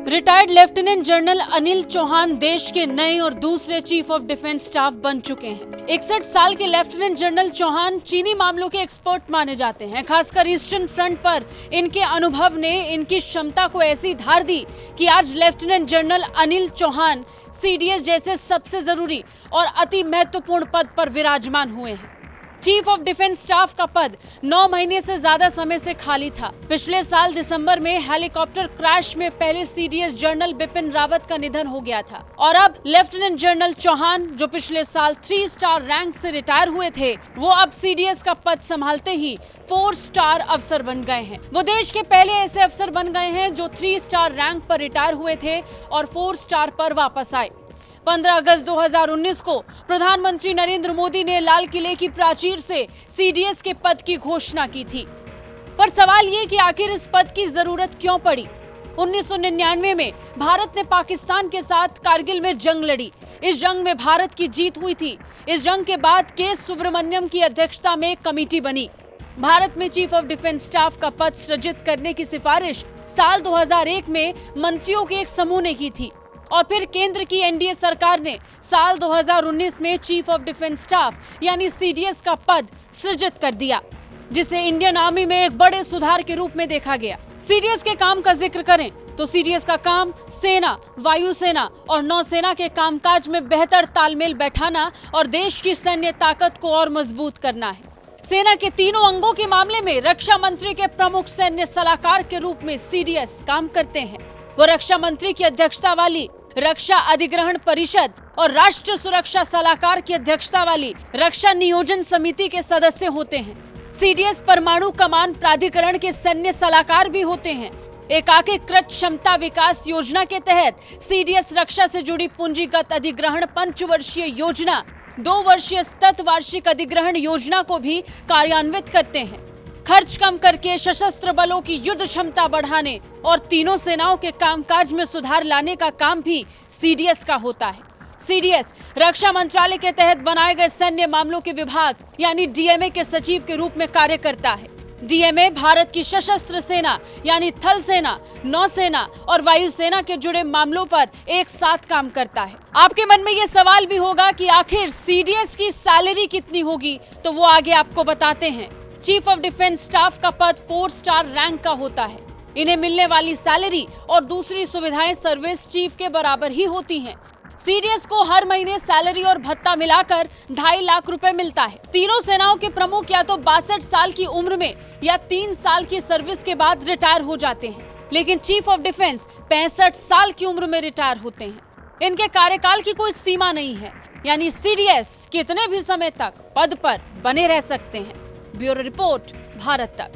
Retired lieutenant general Anil Chauhan देश के नए और दूसरे चीफ ऑफ डिफेंस स्टाफ बन चुके हैं। 61 साल के लेफ्टिनेंट जनरल चौहान चीनी मामलों के एक्सपर्ट माने जाते हैं। खासकर ईस्टर्न फ्रंट पर इनके अनुभव ने इनकी क्षमता को ऐसी धार दी कि आज lieutenant general Anil Chauhan CDS जैसे सबसे जरूरी और अति महत्वपूर्ण पद पर विराजमान हुए हैं। चीफ ऑफ डिफेंस स्टाफ का पद 9 महीने से ज्यादा समय से खाली था। पिछले साल दिसंबर में हेलीकॉप्टर क्रैश में पहले सीडीएस जनरल बिपिन रावत का निधन हो गया था और अब लेफ्टिनेंट जनरल चौहान, जो पिछले साल 3 स्टार रैंक से रिटायर हुए थे, वो अब सीडीएस का पद संभालते ही 4 स्टार अफसर बन गए हैं। वो देश के पहले ऐसे अफसर बन गए हैं जो 3 स्टार रैंक पर रिटायर हुए थे और 4 स्टार पर वापस आए। 15 अगस्त 2019 को प्रधानमंत्री नरेंद्र मोदी ने लाल किले की प्राचीर से सीडीएस के पद की घोषणा की थी। पर सवाल ये कि आखिर इस पद की जरूरत क्यों पड़ी? 1999 में भारत ने पाकिस्तान के साथ कारगिल में जंग लड़ी। इस जंग में भारत की जीत हुई थी। इस जंग के बाद के सुब्रमण्यम की अध्यक्षता में एक कमेटी बनी। भारत में चीफ ऑफ डिफेंस स्टाफ का पद सृजित करने की सिफारिश साल 2001 में मंत्रियों के एक समूह ने की थी और फिर केंद्र की एनडीए सरकार ने साल 2019 में चीफ ऑफ डिफेंस स्टाफ यानी सीडीएस का पद सृजित कर दिया, जिसे इंडियन आर्मी में एक बड़े सुधार के रूप में देखा गया। सीडीएस के काम का जिक्र करें तो सीडीएस का काम सेना, वायुसेना और नौसेना के कामकाज में बेहतर तालमेल बैठाना और देश की सैन्य ताकत को और मजबूत करना है। सेना के तीनों अंगों के मामले में रक्षा मंत्री के प्रमुख सैन्य सलाहकार के रूप में सीडीएस काम करते हैं। वो रक्षा मंत्री की अध्यक्षता वाली रक्षा अधिग्रहण परिषद और राष्ट्रीय सुरक्षा सलाहकार की अध्यक्षता वाली रक्षा नियोजन समिति के सदस्य होते हैं। सीडीएस परमाणु कमान प्राधिकरण के सैन्य सलाहकार भी होते हैं। एकीकृत क्षमता विकास योजना के तहत सीडीएस रक्षा से जुड़ी पूंजीगत अधिग्रहण पंचवर्षीय योजना, 2 वर्षीय सतत वार्षिक अधिग्रहण योजना को भी कार्यान्वित करते हैं। खर्च कम करके सशस्त्र बलों की युद्ध क्षमता बढ़ाने और तीनों सेनाओं के कामकाज में सुधार लाने का काम भी सीडीएस का होता है। सीडीएस रक्षा मंत्रालय के तहत बनाए गए सैन्य मामलों के विभाग यानी डीएमए के सचिव के रूप में कार्य करता है। डीएमए भारत की सशस्त्र सेना यानी थल सेना, नौसेना और वायुसेना के जुड़े मामलों पर एक साथ काम करता है। आपके मन में ये सवाल भी होगा कि आखिर सीडीएस की सैलरी कितनी होगी, तो वो आगे आपको बताते हैं। चीफ ऑफ डिफेंस स्टाफ का पद 4 स्टार रैंक का होता है। इन्हें मिलने वाली सैलरी और दूसरी सुविधाएं सर्विस चीफ के बराबर ही होती हैं। सीडीएस को हर महीने सैलरी और भत्ता मिलाकर 2.5 लाख रुपए मिलता है। तीनों सेनाओं के प्रमुख या तो 62 साल की उम्र में या 3 साल की सर्विस के बाद रिटायर हो जाते हैं, लेकिन चीफ ऑफ डिफेंस 65 साल की उम्र में रिटायर होते हैं। इनके कार्यकाल की कोई सीमा नहीं है, यानी सीडीएस कितने भी समय तक पद पर बने रह सकते हैं। ब्यूरो रिपोर्ट, भारत तक।